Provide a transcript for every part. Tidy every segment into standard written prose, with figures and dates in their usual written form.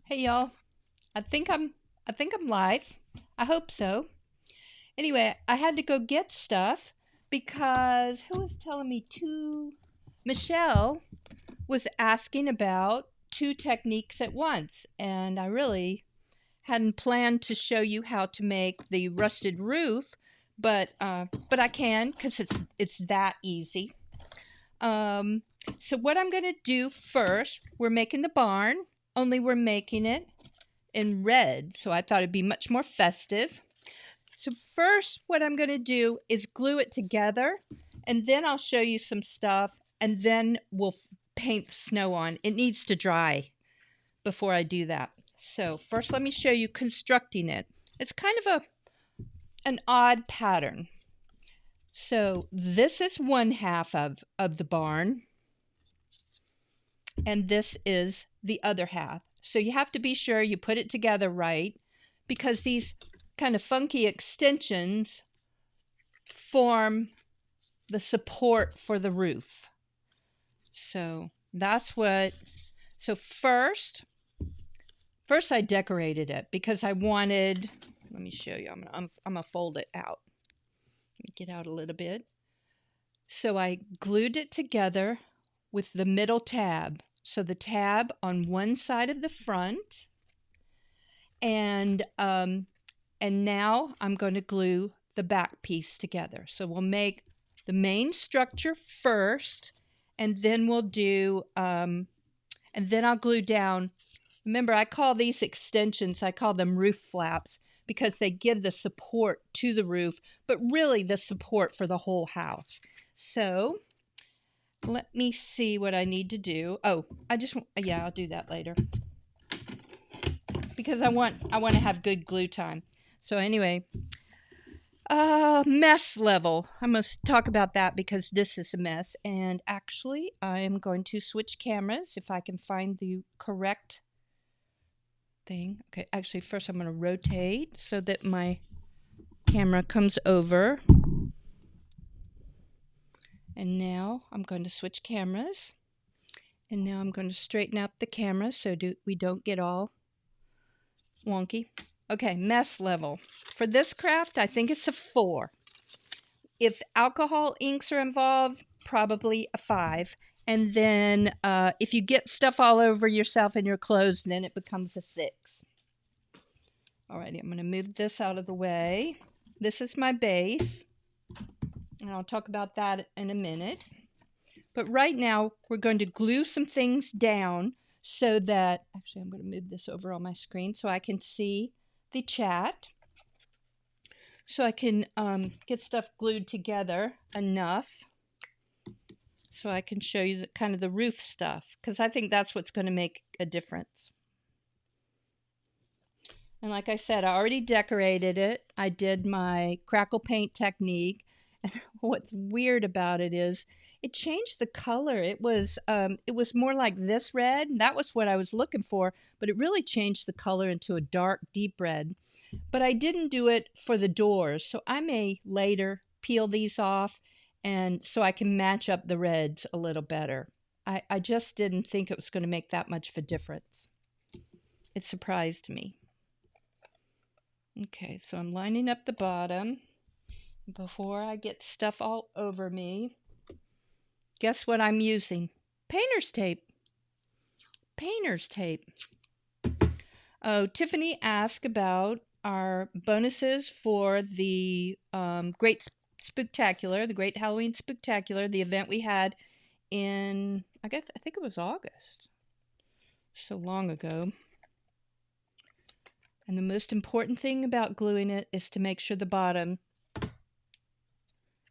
Hey y'all. I think I'm I think I'm live. I hope so. Anyway, I had to go get stuff because who was telling me Michelle was asking about two techniques at once, and I really hadn't planned to show you how to make the rusted roof, but I can cuz it's that easy. Um so what I'm going to do first, we're making the barn, only we're making it in red, so I thought it'd be much more festive. So first, what I'm going to do is glue it together, and then I'll show you some stuff, and then we'll paint the snow on. It needs to dry before I do that. So first, let me show you constructing it. It's kind of an odd pattern. So this is one half of the barn, and this is the other half. So you have to be sure you put it together right, because these kind of funky extensions form the support for the roof. So that's what, so first I decorated it because I wanted, let me show you, I'm gonna fold it out. Get out a little bit. So I glued it together with the middle tab. So the tab on one side of the front, and now I'm going to glue the back piece together. So we'll make the main structure first, and then we'll do, and then I'll glue down. Remember, I call these extensions, I call them roof flaps because they give the support to the roof, but really the support for the whole house. So let me see what I need to do. Oh, yeah, I'll do that later because I want to have good glue time. So anyway, mess level. I must talk about that because this is a mess. And actually, I am going to switch cameras if I can find the correct thing. Okay, actually, first I'm going to rotate so that my camera comes over. And now I'm going to switch cameras. And now I'm going to straighten out the camera so we don't get all wonky. Okay, mess level. For this craft, I think it's a 4. If alcohol inks are involved, probably a 5. And then if you get stuff all over yourself and your clothes, then it becomes a 6. Alrighty, I'm going to move this out of the way. This is my base, and I'll talk about that in a minute. But right now, we're going to glue some things down so that, actually, I'm going to move this over on my screen so I can see the chat. So I can get stuff glued together enough so I can show you kind of the roof stuff, because I think that's what's going to make a difference. And like I said, I already decorated it. I did my crackle paint technique. And what's weird about it is it changed the color. It was more like this red. That was what I was looking for, but it really changed the color into a dark, deep red. But I didn't do it for the doors, so I may later peel these off and so I can match up the reds a little better. I just didn't think it was going to make that much of a difference. It surprised me. Okay, so I'm lining up the bottom. Before I get stuff all over me, guess what I'm using? Painter's tape. Painter's tape. Oh, Tiffany asked about our bonuses for the Great Spooktacular, the Great Halloween Spooktacular, the event we had in, I think it was August. So long ago. And the most important thing about gluing it is to make sure the bottom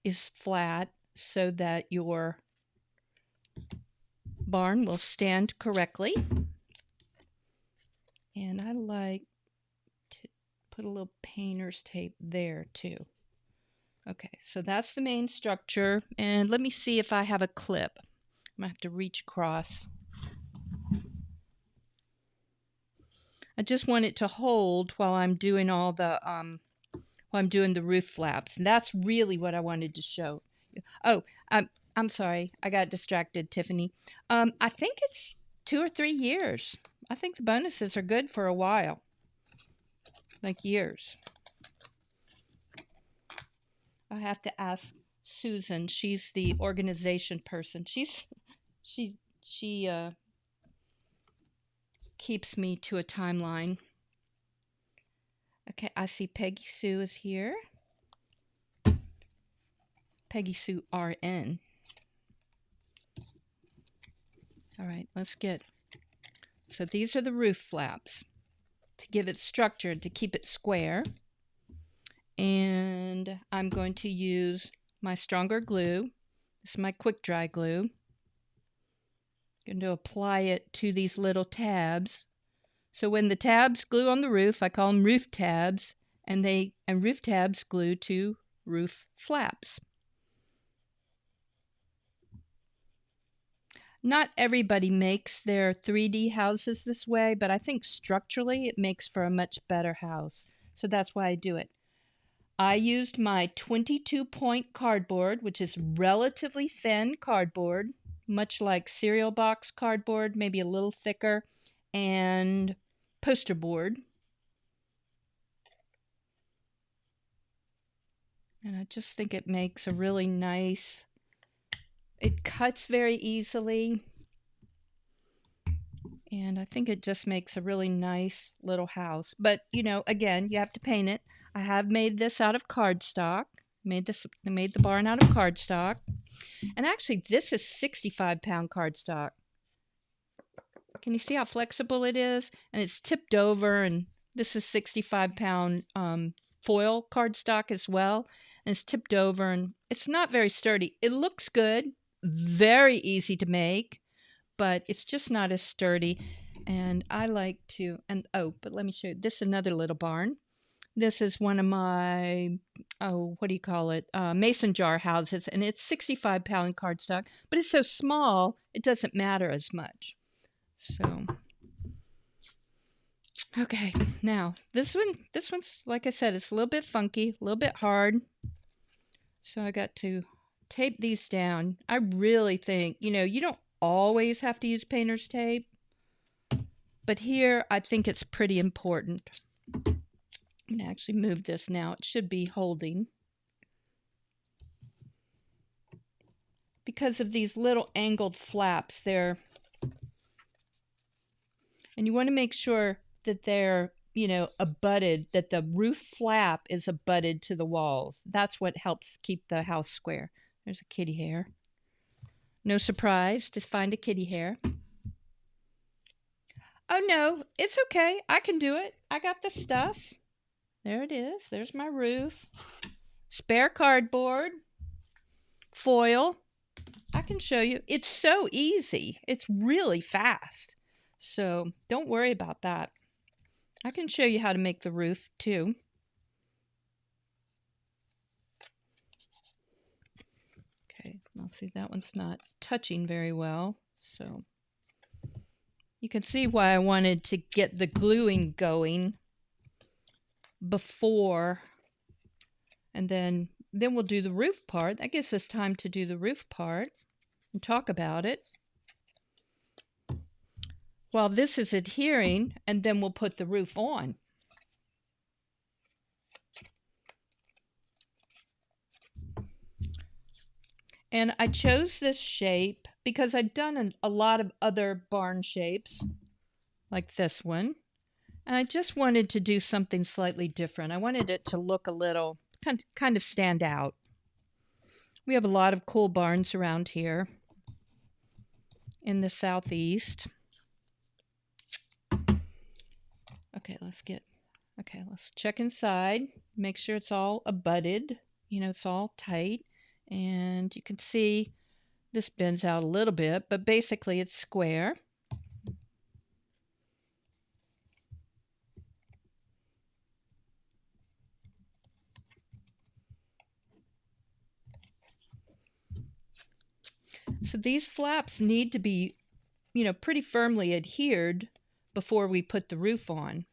is flat so that your barn will stand correctly. And I like to put a little painter's tape there too. Okay, so that's the main structure. And let me see if I have a clip. I'm gonna have to reach across. I just want it to hold while I'm doing all the while I'm doing the roof flaps. And that's really what I wanted to show. Oh, I'm sorry. I got distracted, Tiffany. I think it's 2 or 3 years. I think the bonuses are good for a while, like years. I have to ask Susan. She's the organization person. She keeps me to a timeline. Okay, I see Peggy Sue is here. Peggy Sue RN. All right, let's get. So these are the roof flaps to give it structure, to keep it square. And I'm going to use my stronger glue. This is my quick dry glue. I'm going to apply it to these little tabs. So when the tabs glue on the roof, I call them roof tabs, and roof tabs glue to roof flaps. Not everybody makes their 3D houses this way, but I think structurally it makes for a much better house. So that's why I do it. I used my 22-point cardboard, which is relatively thin cardboard, much like cereal box cardboard, maybe a little thicker, and poster board. And I just think it makes a really nice, it cuts very easily. And I think it just makes a really nice little house. But, you know, again, you have to paint it. I have made this out of cardstock. Made the barn out of cardstock. And actually, this is 65-pound cardstock. Can you see how flexible it is? And it's tipped over, and this is 65-pound foil cardstock as well. And it's tipped over, and it's not very sturdy. It looks good, very easy to make, but it's just not as sturdy. And I like to, but let me show you. This is another little barn. This is one of my, what do you call it? Mason jar houses, and it's 65-pound cardstock, but it's so small, it doesn't matter as much. So, okay, now this one's, like I said, it's a little bit funky, a little bit hard. So I got to tape these down. I really think, you know, you don't always have to use painter's tape, but here I think it's pretty important. I'm going to actually move this now. It should be holding. Because of these little angled flaps, and you want to make sure that they're, you know, abutted, that the roof flap is abutted to the walls. That's what helps keep the house square. There's a kitty hair. No surprise to find a kitty hair. Oh no, it's okay. I can do it. I got the stuff. There it is. There's my roof. Spare cardboard. Foil. I can show you. It's so easy. It's really fast. So don't worry about that. I can show you how to make the roof too. Okay, I'll see that one's not touching very well. So you can see why I wanted to get the gluing going before, and then we'll do the roof part. That gives us time to do the roof part and talk about it while this is adhering, and then we'll put the roof on. And I chose this shape because I'd done a lot of other barn shapes, like this one. And I just wanted to do something slightly different. I wanted it to look a little, kind of stand out. We have a lot of cool barns around here in the southeast. Okay, let's check inside. Make sure it's all abutted. You know, it's all tight. And you can see this bends out a little bit, but basically it's square. So these flaps need to be, you know, pretty firmly adhered before we put the roof on.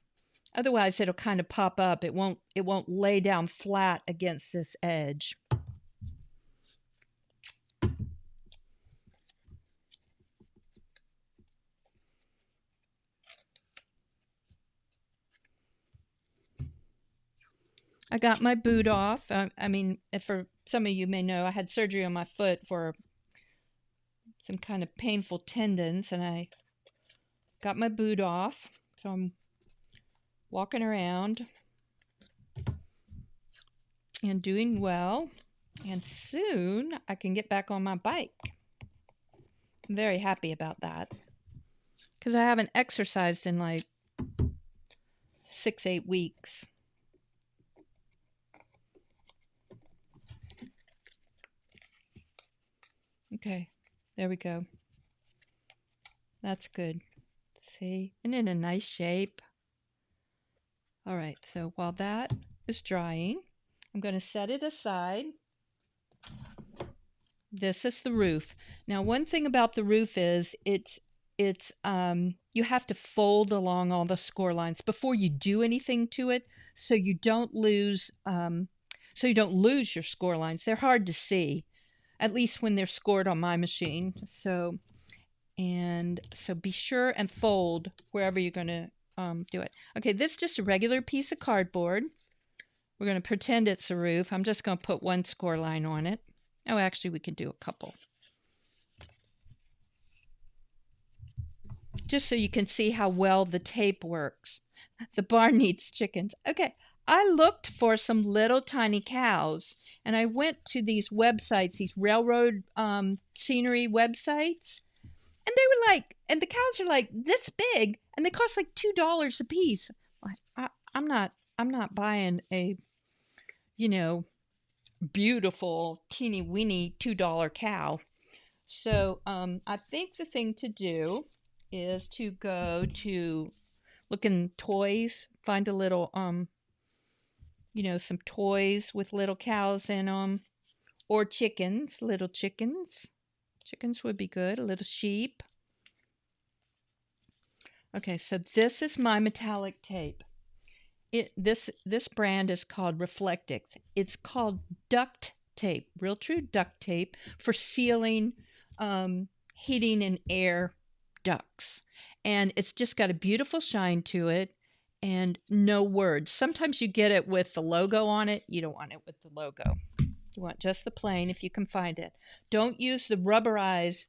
Otherwise it'll kind of pop up. It won't lay down flat against this edge. I got my boot off. I mean, for some of you may know, I had surgery on my foot for some kind of painful tendons, and I got my boot off. So I'm walking around and doing well. And soon I can get back on my bike. I'm very happy about that because I haven't exercised in like 6-8 weeks. Okay, there we go. That's good. See, and in a nice shape. All right, so while that is drying, I'm going to set it aside. This is the roof. Now, one thing about the roof is it's you have to fold along all the score lines before you do anything to it, so you don't lose your score lines. They're hard to see, at least when they're scored on my machine. So be sure and fold wherever you're going to do it. Okay, this is just a regular piece of cardboard. We're going to pretend it's a roof. I'm just going to put one score line on it. Oh, actually, we can do a couple. Just so you can see how well the tape works. The barn needs chickens. Okay, I looked for some little tiny cows, and I went to these websites, these railroad scenery websites, and they were like, and the cows are like this big, and they cost like $2 a piece. I'm not buying a, beautiful teeny weeny $2 cow. So I think the thing to do is to go to look in toys, find a little some toys with little cows in them, or chickens, little chickens. Chickens would be good, a little sheep. Okay, so this is my metallic tape. This brand is called Reflectix. It's called duct tape, real true duct tape for sealing heating and air ducts. And it's just got a beautiful shine to it and no words. Sometimes you get it with the logo on it. You don't want it with the logo. You want just the plain if you can find it. Don't use the rubberized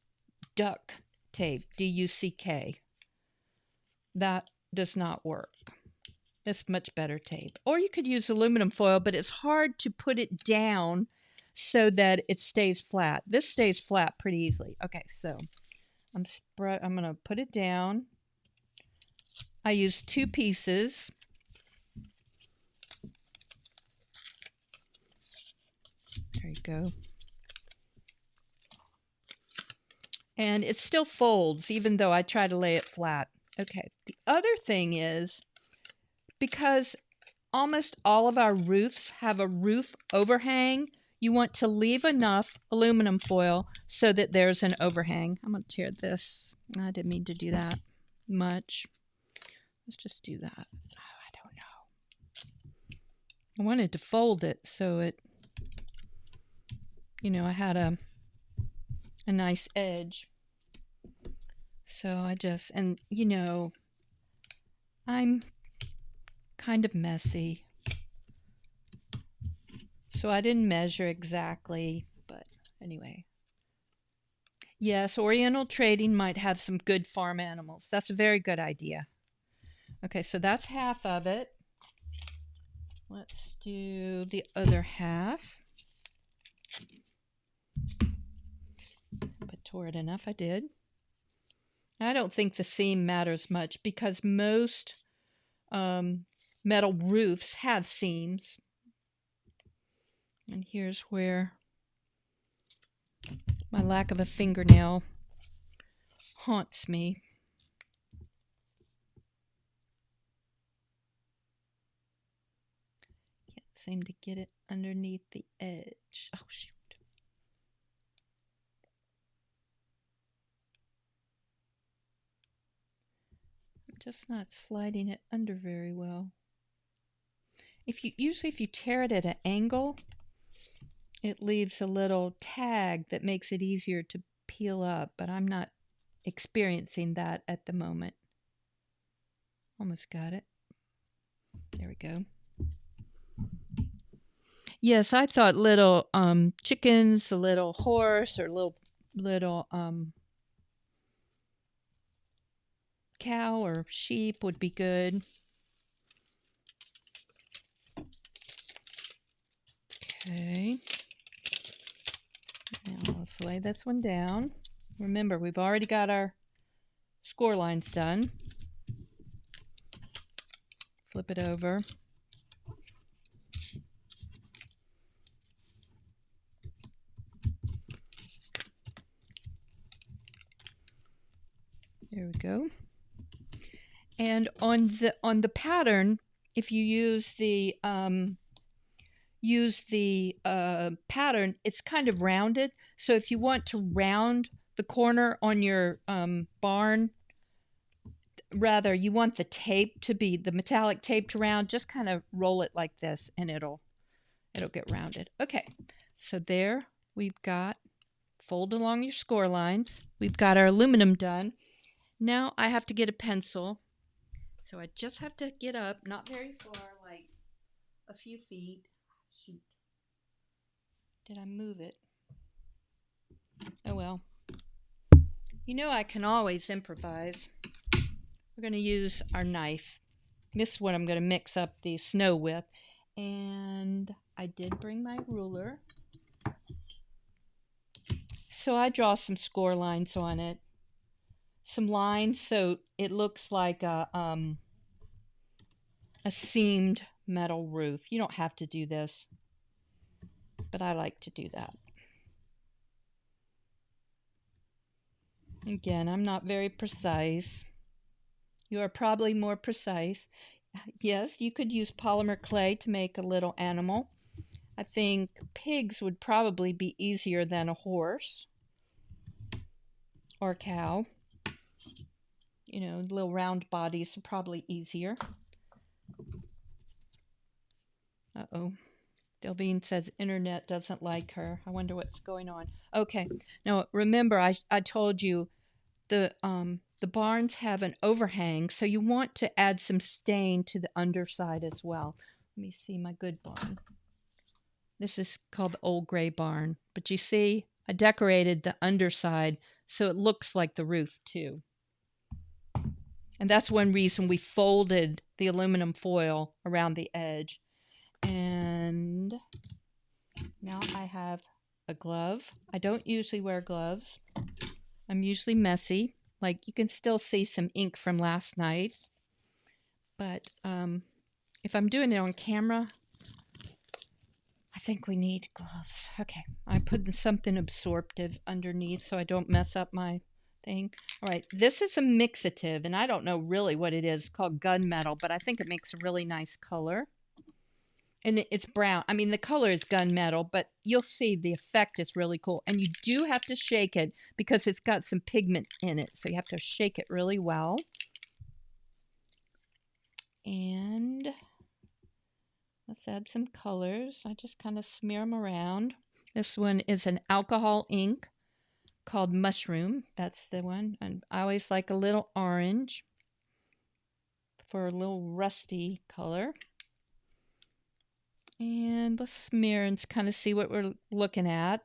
duct tape, D-U-C-K. That does not work. It's much better tape. Or you could use aluminum foil, but it's hard to put it down so that it stays flat. This stays flat pretty easily. Okay, so I'm going to put it down. I use 2 pieces. There you go. And it still folds even though I try to lay it flat. Okay, the other thing is, because almost all of our roofs have a roof overhang, you want to leave enough aluminum foil so that there's an overhang. I'm going to tear this. I didn't mean to do that much. Let's just do that. Oh, I don't know. I wanted to fold it so it, I had a nice edge. So I just, and I'm kind of messy. So I didn't measure exactly, but anyway. Yes, Oriental Trading might have some good farm animals. That's a very good idea. Okay, so that's half of it. Let's do the other half. If I tore it enough, I did. I don't think the seam matters much because most metal roofs have seams. And here's where my lack of a fingernail haunts me. Can't seem to get it underneath the edge. Oh, shoot. I'm just not sliding it under very well. Usually if you tear it at an angle, it leaves a little tag that makes it easier to peel up, but I'm not experiencing that at the moment. Almost got it. There we go. Yes, I thought little chickens, a little horse, or little cow or sheep would be good. Okay. Now let's lay this one down. Remember, we've already got our score lines done. Flip it over. There we go. And on the pattern, if you use the pattern, it's kind of rounded. So if you want to round the corner on your barn, rather you want the tape to be the metallic tape to round, just kind of roll it like this and it'll get rounded. Okay, so there we've got, fold along your score lines. We've got our aluminum done. Now I have to get a pencil. So I just have to get up, not very far, like a few feet. Shoot. Did I move it? Oh well. You know I can always improvise. We're going to use our knife. This is what I'm going to mix up the snow with. And I did bring my ruler. So I draw some score lines on it. Some lines so it looks like a seamed metal roof. You don't have to do this, but I like to do that. Again, I'm not very precise. You are probably more precise. Yes, you could use polymer clay to make a little animal. I think pigs would probably be easier than a horse or a cow. You know, little round bodies are probably easier. Uh-oh. Delvine says internet doesn't like her. I wonder what's going on. Okay. Now, remember, I told you the barns have an overhang, so you want to add some stain to the underside as well. Let me see my good barn. This is called the Old Gray Barn. But you see, I decorated the underside so it looks like the roof too. And that's one reason we folded the aluminum foil around the edge. And now I have a glove. I don't usually wear gloves. I'm usually messy. Like you can still see some ink from last night. But if I'm doing it on camera, I think we need gloves. Okay, I put something absorptive underneath so I don't mess up my thing. All right, this is a mixative, and I don't know really what it is. It's called gunmetal, but I think it makes a really nice color. And it's brown. I mean, the color is gunmetal, but you'll see the effect is really cool. And you do have to shake it because it's got some pigment in it. So you have to shake it really well. And let's add some colors. I just kind of smear them around. This one is an alcohol ink called Mushroom. That's the one. And I always like a little orange for a little rusty color. And let's smear and kind of see what we're looking at.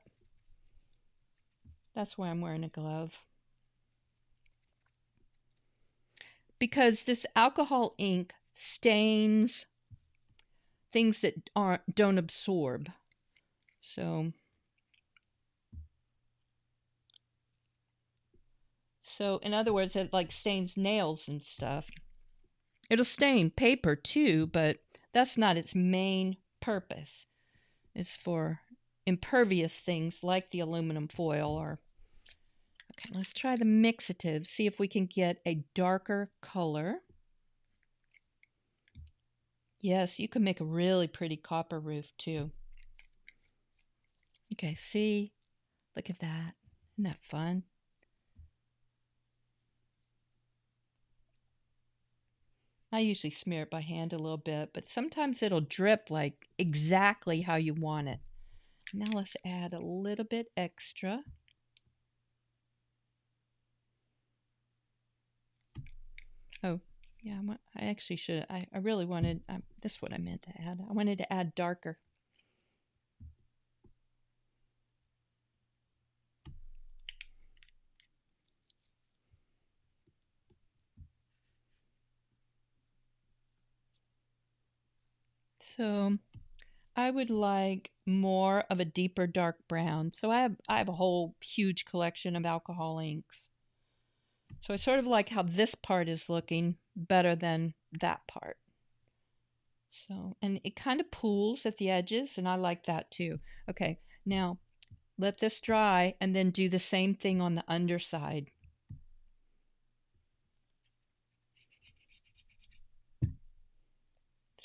That's why I'm wearing a glove. Because this alcohol ink stains things that don't absorb. So in other words, it like stains nails and stuff. It'll stain paper too, but that's not its main purpose. It's for impervious things like the aluminum foil or. Okay, let's try the mixative, see if we can get a darker color. Yes, you can make a really pretty copper roof too. Okay, see? Look at that. Isn't that fun? I usually smear it by hand a little bit, but sometimes it'll drip like exactly how you want it. Now let's add a little bit extra. Oh, yeah, I actually should. I really wanted, this is what I meant to add. I wanted to add darker. So I would like more of a deeper dark brown. So I have a whole huge collection of alcohol inks. So I sort of like how this part is looking better than that part. So, and it kind of pools at the edges, and I like that too. Okay, now let this dry and then do the same thing on the underside.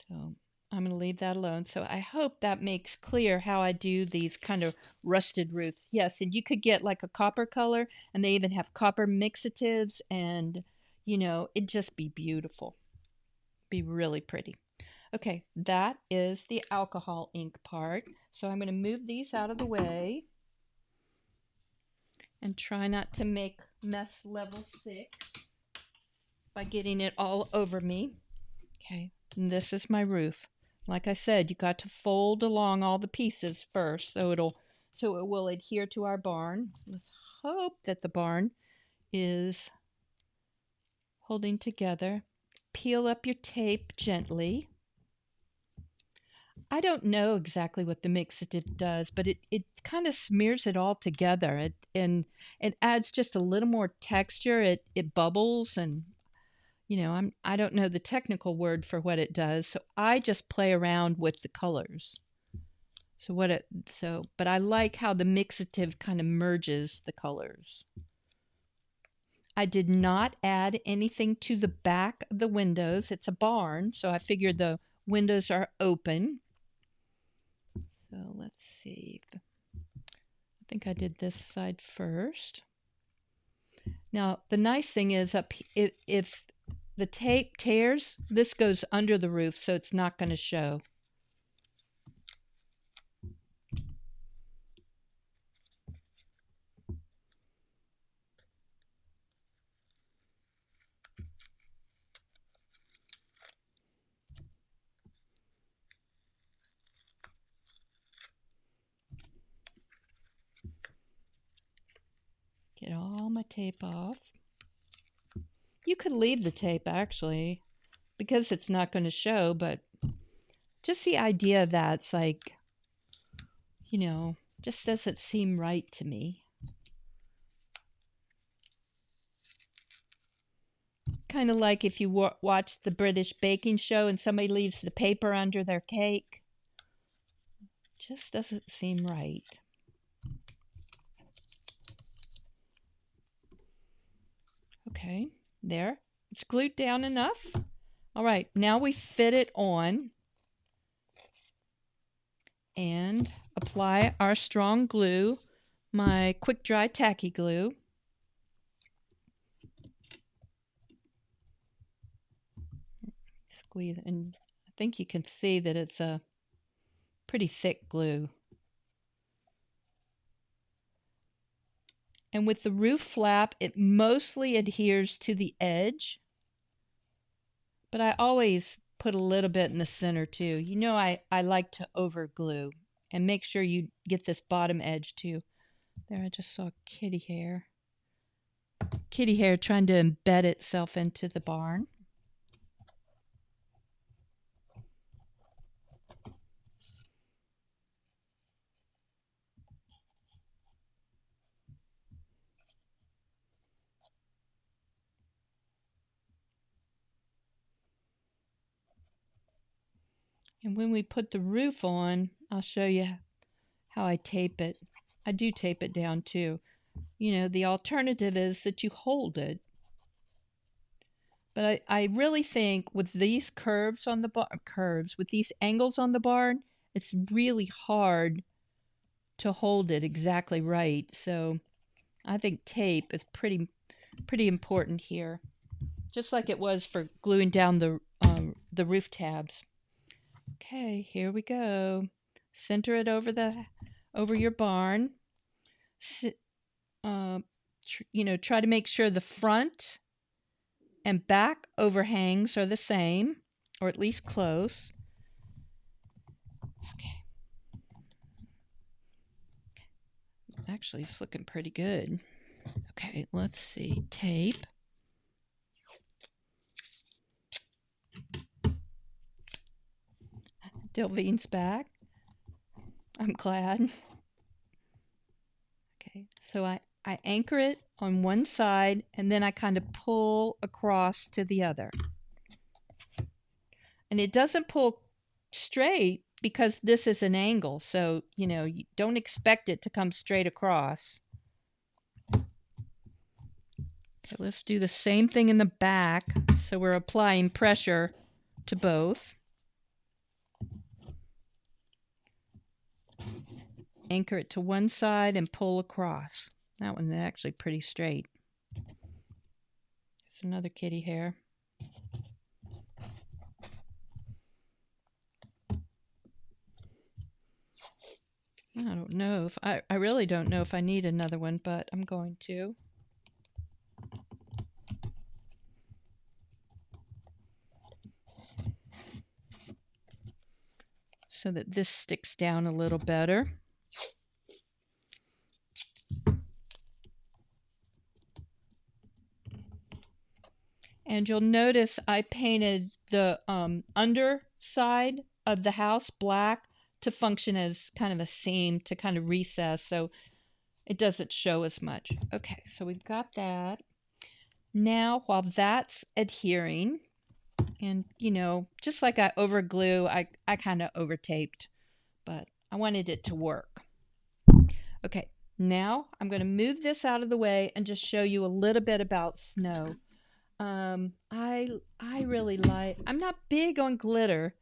So I'm going to leave that alone. So I hope that makes clear how I do these kind of rusted roofs. Yes, and you could get like a copper color, and they even have copper mixatives, and it'd just be beautiful. Be really pretty. Okay, that is the alcohol ink part. So I'm going to move these out of the way and try not to make mess level 6 by getting it all over me. Okay, and this is my roof. Like I said, you got to fold along all the pieces first so it will adhere to our barn. Let's hope that the barn is holding together. Peel up your tape gently. I don't know exactly what the mixative does, but it kind of smears it all together. And it adds just a little more texture. It bubbles, and I don't know the technical word for what it does. So I just play around with the colors. But I like how the mixative kind of merges the colors. I did not add anything to the back of the windows. It's a barn, so I figured the windows are open. So let's see. I think I did this side first. Now, the nice thing is if the tape tears, this goes under the roof, so it's not going to show. Get all my tape off. You could leave the tape, actually, because it's not going to show, but just the idea of that's like, just doesn't seem right to me. Kind of like if you watch the British baking show and somebody leaves the paper under their cake. Just doesn't seem right. Okay, there. It's glued down enough. All right, now we fit it on and apply our strong glue, my quick dry tacky glue. Squeeze, and I think you can see that it's a pretty thick glue. And with the roof flap, it mostly adheres to the edge, but I always put a little bit in the center too. I like to over glue, and make sure you get this bottom edge too. There, I just saw kitty hair. Kitty hair trying to embed itself into the barn. And when we put the roof on, I'll show you how I tape it. I do tape it down too. The alternative is that you hold it. But I really think with these curves on the with these angles on the barn, it's really hard to hold it exactly right. So I think tape is pretty important here, just like it was for gluing down the roof tabs. Okay, here we go. Center it over your barn. Try to make sure the front and back overhangs are the same, or at least close. Okay. Actually, it's looking pretty good. Okay, let's see. Tape. Delvine's back. I'm glad. Okay, so I anchor it on one side and then I kind of pull across to the other. And it doesn't pull straight because this is an angle. So, you know, you don't expect it to come straight across. Okay, let's do the same thing in the back. So we're applying pressure to both. Anchor it to one side and pull across. That one's actually pretty straight. There's another kitty hair. I don't know if I really don't know if I need another one, but I'm going to. So that this sticks down a little better. And you'll notice I painted the underside of the house black to function as kind of a seam to kind of recess so it doesn't show as much. Okay, so we've got that. Now, while that's adhering, and you know, just like I over glue, I kind of over taped, but I wanted it to work. Okay, now I'm going to move this out of the way and just show you a little bit about snow. I really like, I'm not big on glitter,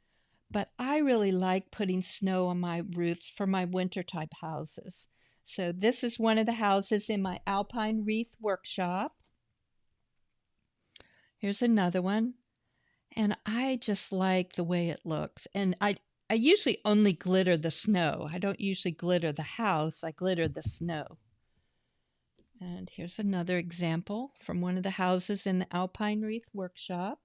but I really like putting snow on my roofs for my winter type houses. So this is one of the houses in my Alpine Wreath workshop. Here's another one. And I just like the way it looks. And I usually only glitter the snow. I don't usually glitter the house. I glitter the snow. And here's another example from one of the houses in the Alpine Wreath workshop.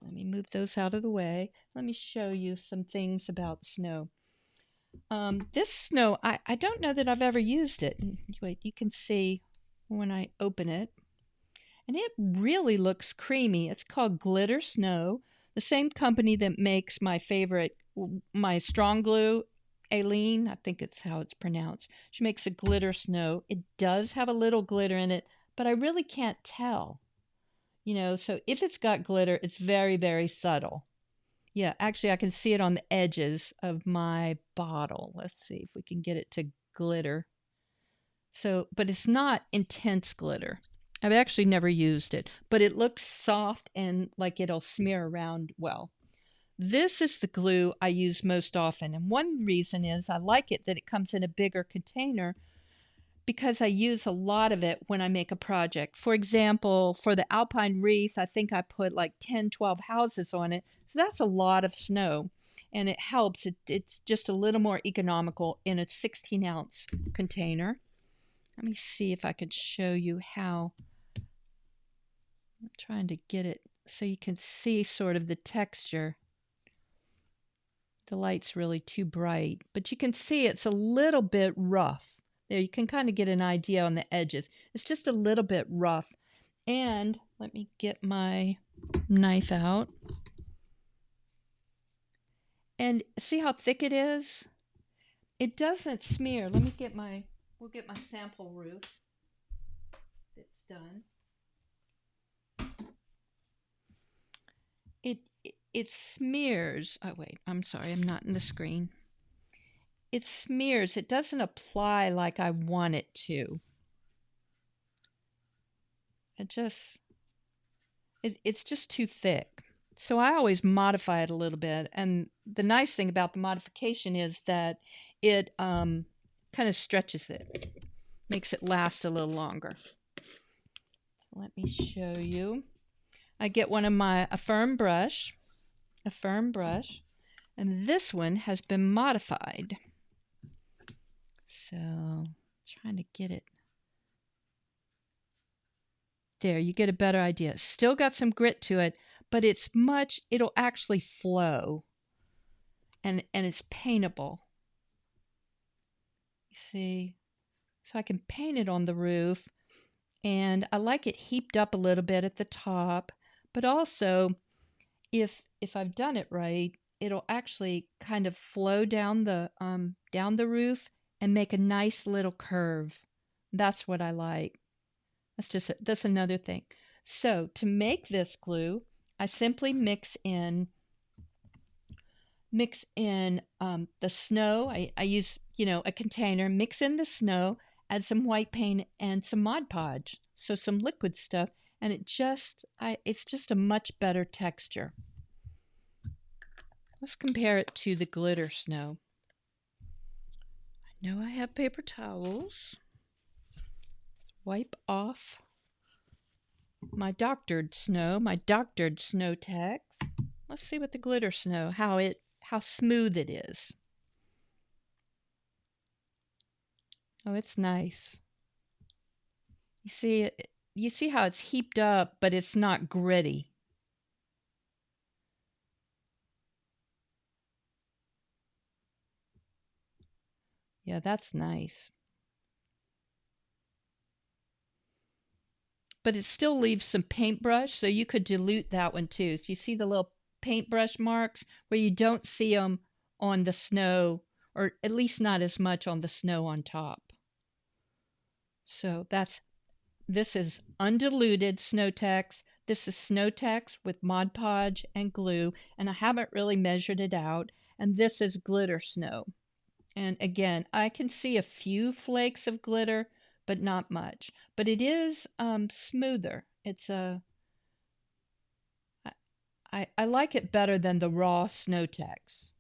Let me move those out of the way. Let me show you some things about snow. This snow, I don't know that I've ever used it. Wait, you can see when I open it. And it really looks creamy. It's called Glitter Snow, the same company that makes my favorite, my strong glue, Aileen, I think it's how it's pronounced. She makes a glitter snow. It does have a little glitter in it, but I really can't tell. You know, so if it's got glitter, it's very, very subtle. Yeah, actually, I can see it on the edges of my bottle. Let's see if we can get it to glitter. So, but it's not intense glitter. I've actually never used it, but it looks soft and like it'll smear around well. This is the glue I use most often, and one reason is I like it that it comes in a bigger container because I use a lot of it when I make a project. For example, for the Alpine Wreath, I think I put like 10, 12 houses on it, so that's a lot of snow, and it helps. It's just a little more economical in a 16-ounce container. Let me see if I could show you how. I'm trying to get it so you can see sort of the texture. The light's really too bright, but you can see it's a little bit rough. There, you can kind of get an idea on the edges. It's just a little bit rough. And let me get my knife out. And see how thick it is? It doesn't smear. Let me get we'll get my sample roof. It's done. It smears. Oh, wait, I'm sorry, I'm not in the screen. It smears. It doesn't apply like I want it to. It's just too thick. So I always modify it a little bit. And the nice thing about the modification is that it kind of stretches it, makes it last a little longer. Let me show you. I get a firm brush, and this one has been modified. So, trying to get it. There, you get a better idea. Still got some grit to it, but it'll actually flow. And it's paintable. You see? So I can paint it on the roof. And I like it heaped up a little bit at the top. But also, if I've done it right, it'll actually kind of flow down the roof and make a nice little curve. That's what I like. That's another thing. So to make this glue, I simply mix in the snow. I use, a container, mix in the snow, add some white paint and some Mod Podge, so some liquid stuff, and it's just a much better texture. Let's compare it to the glitter snow. I know I have paper towels. Wipe off my doctored snow text. Let's see what the glitter snow, how smooth it is. Oh, it's nice. You see how it's heaped up, but it's not gritty. Yeah, that's nice. But it still leaves some paintbrush, so you could dilute that one too. So you see the little paintbrush marks where you don't see them on the snow, or at least not as much on the snow on top. So this is undiluted Snow-Tex. This is Snow-Tex with Mod Podge and glue, and I haven't really measured it out. And this is glitter snow. And again, I can see a few flakes of glitter, but not much. But it is smoother. I like it better than the raw Snow-Tex.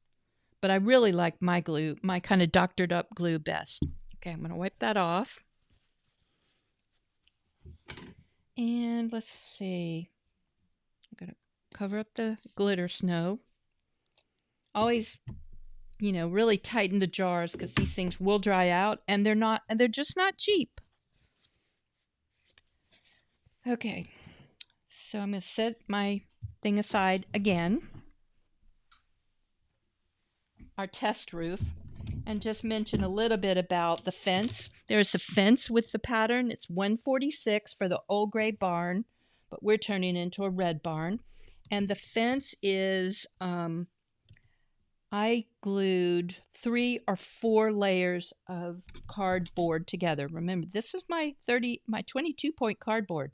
But I really like my glue, my kind of doctored up glue best. Okay, I'm going to wipe that off. And let's see. I'm going to cover up the glitter snow. Always, really tighten the jars because these things will dry out, and they're just not cheap. Okay, so I'm going to set my thing aside again, our test roof, and just mention a little bit about the fence. There's a fence with the pattern. It's 146 for the old gray barn, but we're turning into a red barn. And the fence is, I glued 3 or 4 layers of cardboard together. Remember, this is my 22-point cardboard.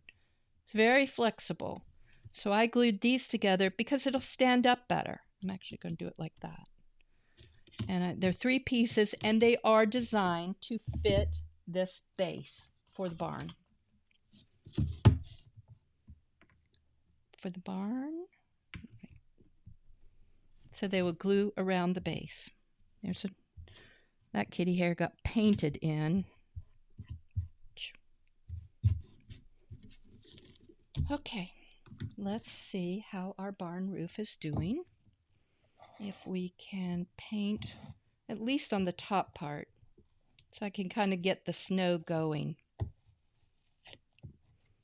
It's very flexible. So I glued these together because it'll stand up better. I'm actually going to do it like that. And they're 3 pieces, and they are designed to fit this base for the barn. So they will glue around the base. That kitty hair got painted in. Okay, let's see how our barn roof is doing. If we can paint at least on the top part, so I can kind of get the snow going.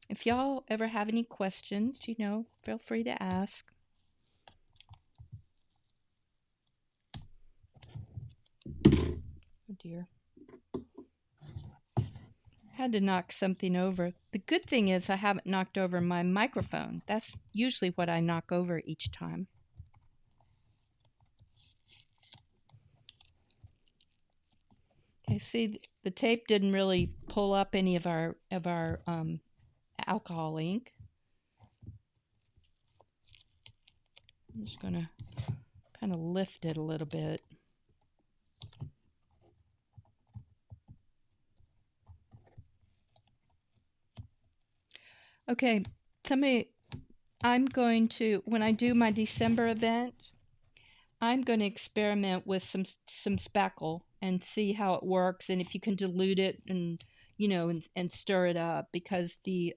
If y'all ever have any questions, feel free to ask. Oh dear. Had to knock something over. The good thing is I haven't knocked over my microphone. That's usually what I knock over each time. Okay, see, the tape didn't really pull up any of our alcohol ink. I'm just going to kind of lift it a little bit. Okay, when I do my December event, I'm going to experiment with some spackle and see how it works, and if you can dilute it and stir it up, because the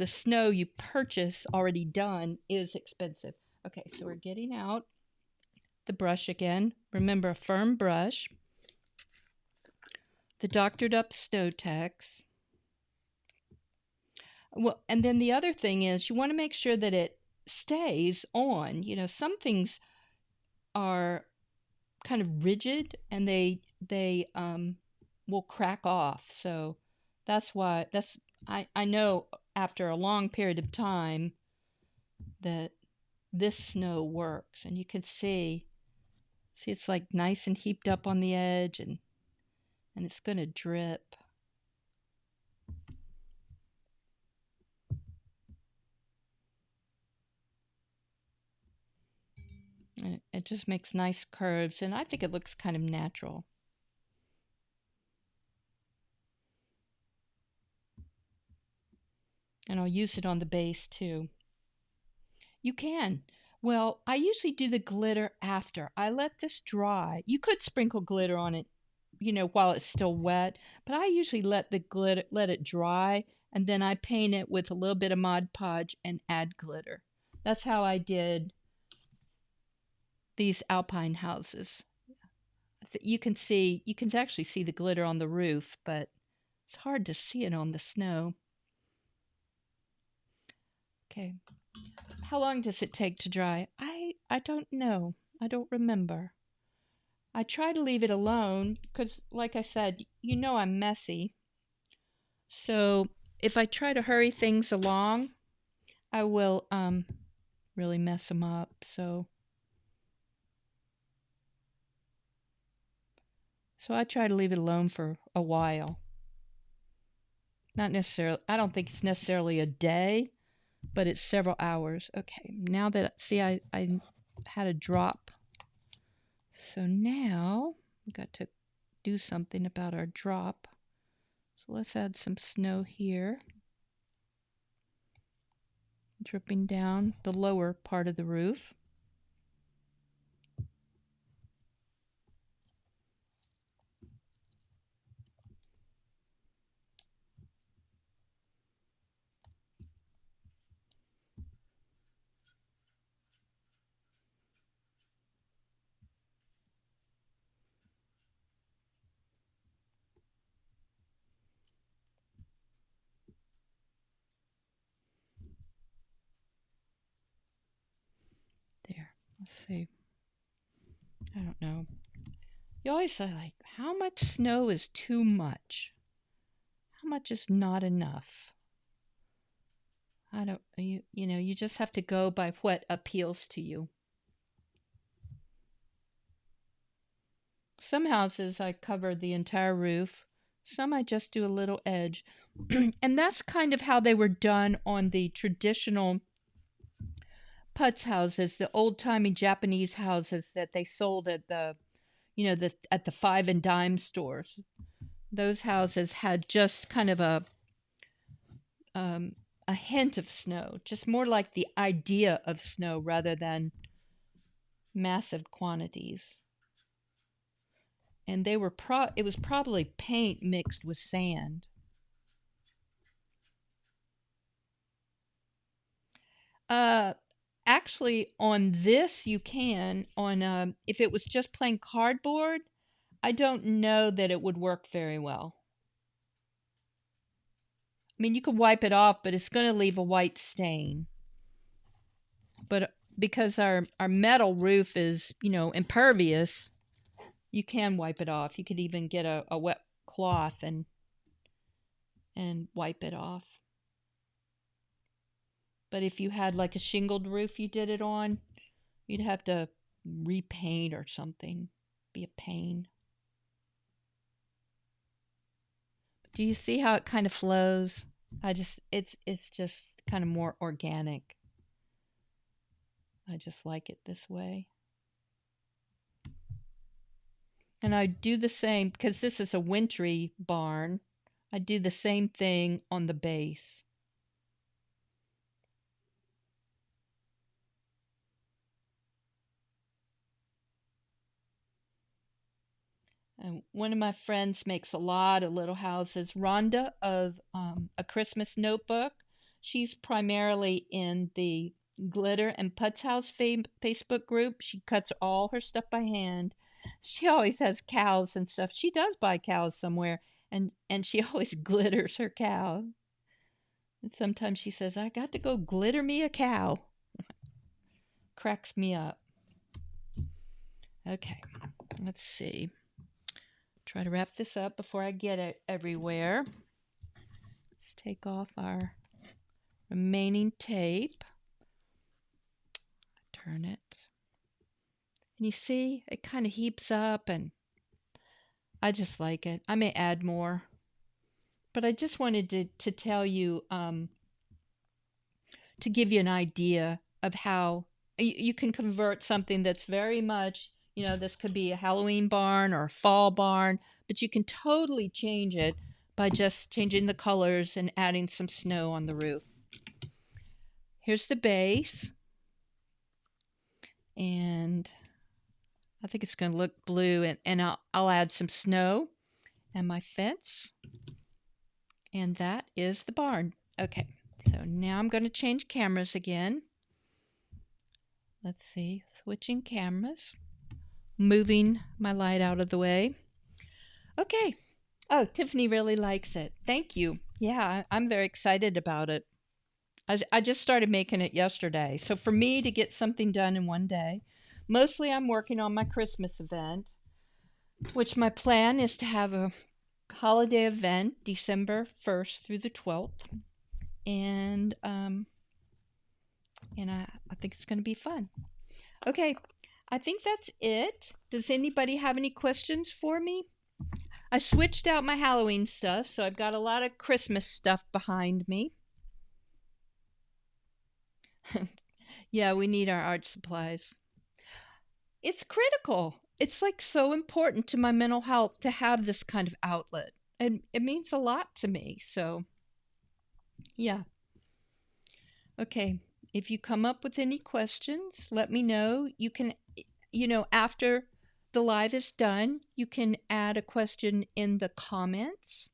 snow you purchase already done is expensive. Okay, so we're getting out the brush again. Remember, a firm brush. The doctored up Snow-Tex. Well, and then the other thing is you want to make sure that it stays on. Some things are kind of rigid and they will crack off. So that's why I know after a long period of time that this snow works. And you can see it's like nice and heaped up on the edge, and it's going to drip. And it just makes nice curves, and I think it looks kind of natural. And I'll use it on the base too. You can. Well, I usually do the glitter after. I let this dry. You could sprinkle glitter on it, while it's still wet, but I usually let it dry, and then I paint it with a little bit of Mod Podge and add glitter. That's how I did these alpine houses. You can actually see the glitter on the roof, but it's hard to see it on the snow. Okay. How long does it take to dry? I don't know. I don't remember. I try to leave it alone because, like I said, I'm messy. So if I try to hurry things along, I will really mess them up. So I try to leave it alone for a while. Not necessarily, I don't think it's necessarily a day, but it's several hours. Okay, now that, see, I had a drop. So now we got to do something about our drop. So let's add some snow here. Dripping down the lower part of the roof. There, let's see. I don't know. You always say, like, how much snow is too much? How much is not enough? I don't, you just have to go by what appeals to you. Some houses I cover the entire roof. Some I just do a little edge. And that's kind of how they were done on the traditional putz houses, the old-timey Japanese houses that they sold at the at the 5 and dime stores. Those houses had just kind of a hint of snow, just more like the idea of snow rather than massive quantities. And they were it was probably paint mixed with sand. Actually, on this you can. On if it was just plain cardboard, I don't know that it would work very well. I mean, you could wipe it off, but it's going to leave a white stain. But because our metal roof is, impervious, you can wipe it off. You could even get a wet cloth and wipe it off. But if you had like a shingled roof you did it on, you'd have to repaint or something. Be a pain. Do you see how it kind of flows? It's just kind of more organic. I just like it this way. And I do the same, because this is a wintry barn, I do the same thing on the base. And one of my friends makes a lot of little houses. Rhonda of A Christmas Notebook. She's primarily in the Glitter and Putz House Facebook group. She cuts all her stuff by hand. She always has cows and stuff. She does buy cows somewhere, and she always glitters her cow. And sometimes she says, I got to go glitter me a cow. Cracks me up. Okay, let's see. Try to wrap this up before I get it everywhere. Let's take off our remaining tape. Turn it. And you see, it kind of heaps up, and I just like it. I may add more. But I just wanted to tell you, to give you an idea of how you can convert something that's very much, this could be a Halloween barn or a fall barn, but you can totally change it by just changing the colors and adding some snow on the roof. Here's the base. And I think it's going to look blue, and I'll add some snow and my fence. And that is the barn. Okay, so now I'm going to change cameras again. Let's see, switching cameras, moving my light out of the way. Okay. Oh, Tiffany really likes it. Thank you. Yeah, I'm very excited about it. I just started making it yesterday. So for me to get something done in one day, mostly I'm working on my Christmas event, which my plan is to have a holiday event December 1st through the 12th. And I think it's going to be fun. Okay, I think that's it. Does anybody have any questions for me? I switched out my Halloween stuff, so I've got a lot of Christmas stuff behind me. Yeah, we need our art supplies. It's critical. It's like so important to my mental health to have this kind of outlet. And it means a lot to me. So, yeah. Okay. If you come up with any questions, let me know. You can, after the live is done, you can add a question in the comments,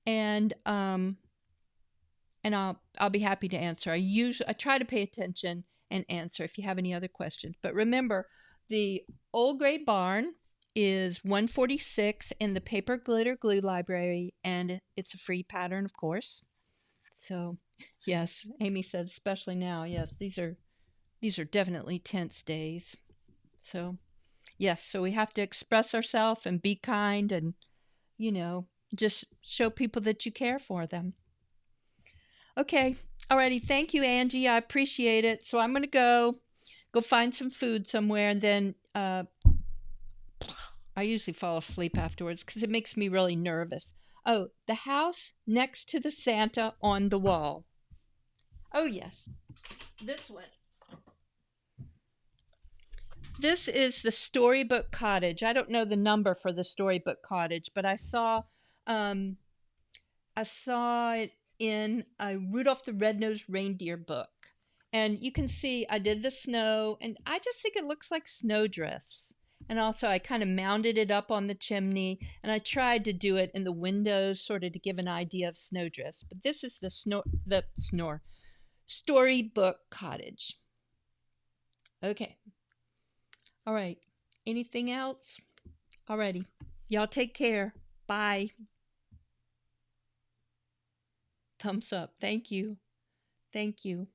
and I'll be happy to answer. I try to pay attention and answer if you have any other questions. But remember, the Old Gray Barn is 146 in the Paper Glitter Glue Library, and it's a free pattern, of course. So, yes, Amy said, especially now. Yes, these are definitely tense days. So, yes, so we have to express ourselves and be kind and, just show people that you care for them. Okay, alrighty. Thank you, Angie. I appreciate it. So I'm going to go find some food somewhere, and then I usually fall asleep afterwards because it makes me really nervous. Oh, the house next to the Santa on the wall. Oh, yes. This one. This is the Storybook Cottage. I don't know the number for the Storybook Cottage, but I saw it in a Rudolph the Red-Nosed Reindeer book. And you can see I did the snow, and I just think it looks like snowdrifts. And also I kind of mounted it up on the chimney, and I tried to do it in the windows sort of to give an idea of snowdrifts. But this is the Storybook Cottage. Okay. All right. Anything else? Alrighty. Y'all take care. Bye. Thumbs up. Thank you. Thank you.